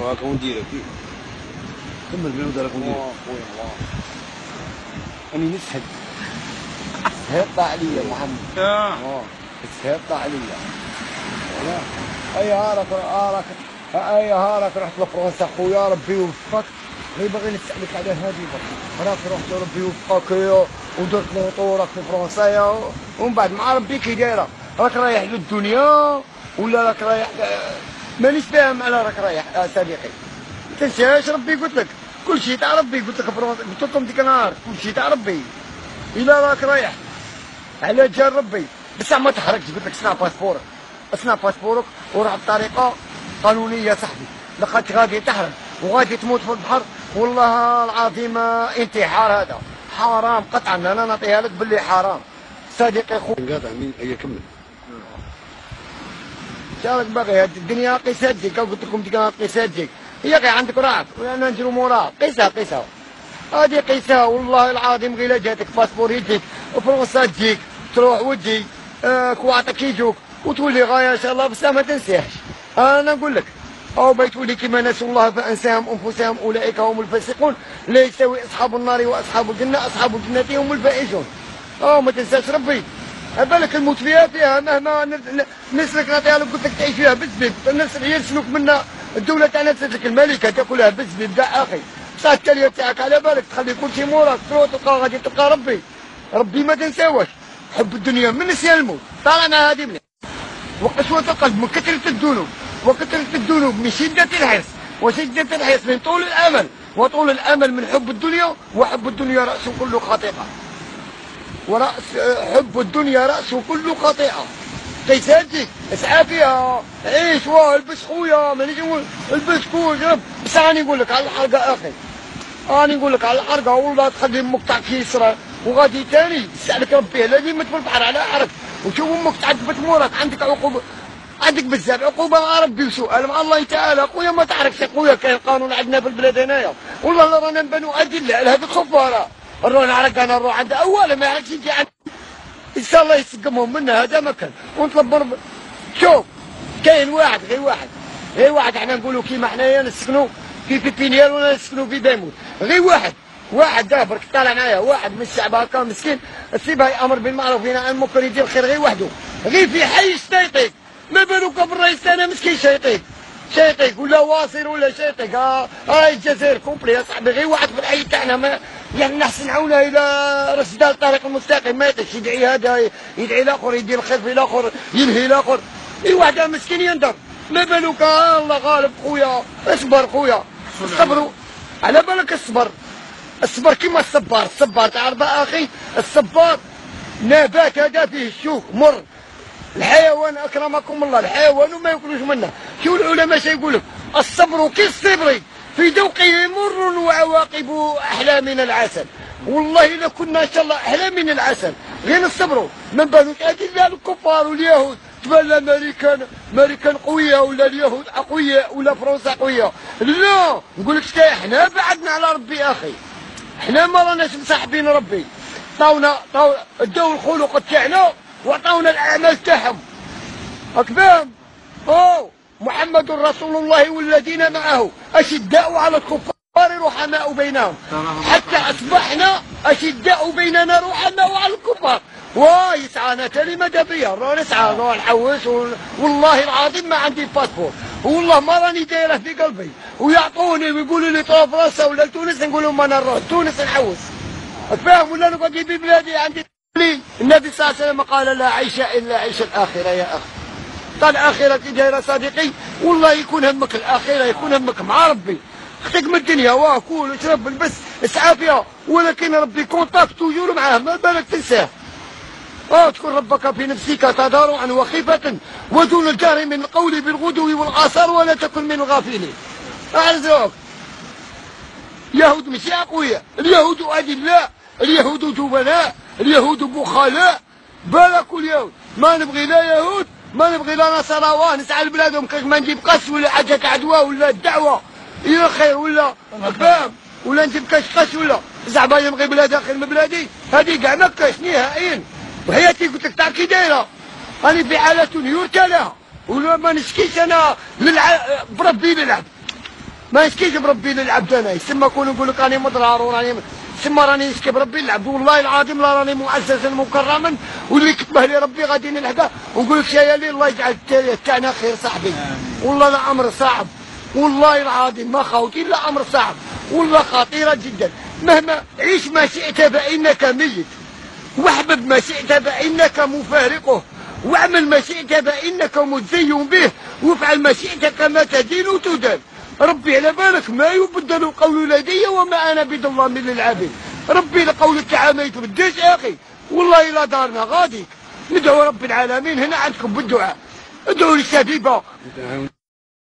وهاك ونديرك كمل بلا ودارك ونديرك. خويا الله اني نسحب سهبط عليا محمد. سهبط عليا اي هارك رحت لفرنسا خويا ربي يوفقك. غير باغي نسالك على هذه راك رحت ربي يوفقك ودرت لوطورك في فرنسا ومن بعد مع ربي كي دايره راك رايح للدنيا ولا راك رايح مانيش فاهم على راك رايح صديقي. ما تنساش ربي قلت لك كل شيء تاع ربي. قلت لك فرنسا قلت لكم ديك النهار كل شيء تاع ربي. الا راك رايح على جال ربي بصح ما تحرقش. قلت لك اصنع باسبورك وروح بطريقه قانونيه صاحبي لخاطر غادي تحرق وغادي تموت في البحر. والله العظيم انتحار هذا حرام قطعا. انا نعطيها لك باللي حرام صديقي خويا. نقاطع مين هي كمل. شارك باغي هاد الدنيا قيسها تجيك. قلت لكم ديك قيسها تجيك. هي غير عندك راك ولا نجرو موراها. قيسها هادي قيسها والله العظيم. غير جاتك باسبور يجيك وفرنسا تجيك تروح وتجي كواعطك يجوك وتولي غايه ان شاء الله. بس ما تنساش انا نقول لك او بيتولي كما نسوا الله فانساهم انفسهم اولئك هم الفاسقون. لا يستوي اصحاب النار واصحاب الجنه اصحاب الجنه هم الفائزون. ما تنساش ربي. بالك الموت فيها مهما نسلك نعطيها لك. قلت لك تعيش فيها بالزبيب. الناس يسلك منا الدوله تاعنا تسلك الملكه تاكلها بالزبيب كاع اخي. بصح التاليه تاعك على بالك تخلي كل شيء موراك تروح تلقى غادي تلقى ربي ما تنساوش. حب الدنيا من نسيان الموت. طالما هذه منين وقسوة القلب من كثرة الذنوب من شدة الحرص وشدة الحرص من طول الأمل وطول الأمل من حب الدنيا. وحب الدنيا رأس كل خطيئة. حب الدنيا رأس كل خطيئة. تيساتك اسعى فيها عيش والبس خويا مانيش نقول البس كوش. بس راني نقول لك على الحرقة أخي. راني نقول لك على الحرقة والله تخلي أمك تاع كيسرة وغادي تاني تسألك ربي لازم تموت في البحر على حرق وشوف أمك تعذبت موراك. عندك عقوبة عندك بزاف عقوبه مع ربي وسؤال مع الله تعالى. خويا ما تعرفش خويا كاين قانون عندنا في البلاد هنايا والله رانا نبانو ادله على هذه الخفاره. نروح نعرق انا نروح عند اولا ما يعرفش يجي عند ان شاء الله يسقمهم منا. هذا ما كان ونطلب شوف كاين واحد غير واحد احنا نقولوا كيما حنايا نسكنوا في بيبينيال ولا نسكنوا في بيموت. غير واحد دابرك طالع معايا واحد من الشعب هكا مسكين السيبها يامر بالمعروف ينهى عن المنكر يدير الخير غير وحده. غير في حي شتيطيك ما بالك بالرئيس تاعنا مسكين شيطيك ولا واصل ولا شيطيك. هاي الجزائر كومبلي يا صاحبي. غير واحد في الحي تاعنا ما يعني نحسن عونه الى رشد الطريق المستقيم ما يطيش يدعي هذا يدعي الاخر يدير الخير في الاخر ينهي الاخر. غير واحد مسكين يندر ما بالك. الله غالب خويا. اصبر خويا الصبر على بالك. الصبر كيما الصبار تعرف اخي. الصبار نبات هذا فيه الشوك مر. الحيوان اكرمكم الله الحيوان وما ياكلوش منه. شو العلماء يقول الصبر كالصبر في ذوقه مر وعواقبه احلى من العسل. والله الا كنا ان شاء الله احلى من العسل غير نصبروا. ما بالك ادله الكفار واليهود تبان الامريكان قويه ولا اليهود اقوياء ولا فرنسا قويه. لا نقول لك احنا بعدنا على ربي اخي. احنا ما راناش مصاحبين ربي. طاونا اداو الخلق تاعنا وعطاونا الاعمال تاعهم. راك فاهم؟ محمد رسول الله والذين معه اشداء على الكفار رحماء بينهم حتى اصبحنا اشداء بيننا رحماء على الكفار. يسعانا تالي ماذا بيا نسعى نروح نحوس والله العظيم ما عندي باسبور والله ما راني دايره في قلبي. ويعطوني ويقولوا لي تروح فرنسا ولا تونس نقول لهم انا نروح تونس نحوس. فاهم ولا نقعد في بلادي عندي. النبي صلى الله عليه وسلم قال لا عيش الا عيش الاخره يا اخي. قال الاخره دايره صديقي والله يكون همك الاخره يكون همك مع ربي. خذك من الدنيا واكل واشرب البس اسعى فيها ولكن ربي كونتاكت توجور معاه ما بالك تنساه. اذكر ربك في نفسك تضرعا وخيفة ودون الجهر من القول بالغدو والآثار ولا تكن من الغافلين. أعرفك اليهود ماشي أقوياء. اليهود أذلاء. اليهود جبناء. اليهود بخلاء. بالك اليهود ما نبغي لا يهود ما نبغي لا نصارى نسعى لبلادهم كيف ما نجيب قش ولا حاجة عدوى ولا الدعوة إلى خير ولا فاهم ولا نجيب قش ولا زعما نبغي بلاد آخر من بلادي هذه كاع ما كاش نهائيا. وحياتي قلت لك تاع كي دايره راني في حالة يرثى لها ولا ما نشكيش انا بربي نلعب. ما نسكيش بربي للعبد انا يسمى كون نقول لك راني مضرار وراني تسمى راني نسكي بربي للعبد والله العظيم لا راني معززا مكرما واللي كتبه لي ربي غادي نلحقه ونقول لك يا لي الله يجعل تاعنا خير صاحبي. والله لا امر صعب والله العظيم ما خوتي الا امر صعب والله خطيره جدا. مهما عيش ما شئت فانك ميت واحبب ما شئت فانك مفارقه واعمل ما شئت فانك مزين به وافعل ما شئت كما تدين تدان. ربي على بالك ما يبدل القول لدي وما انا بظلام للعبيد. ربي لقولك تعالى ما يتبدلش يا اخي والله الا دارنا غادي ندعو رب العالمين هنا عندكم بالدعاء ادعوا للشبيبه.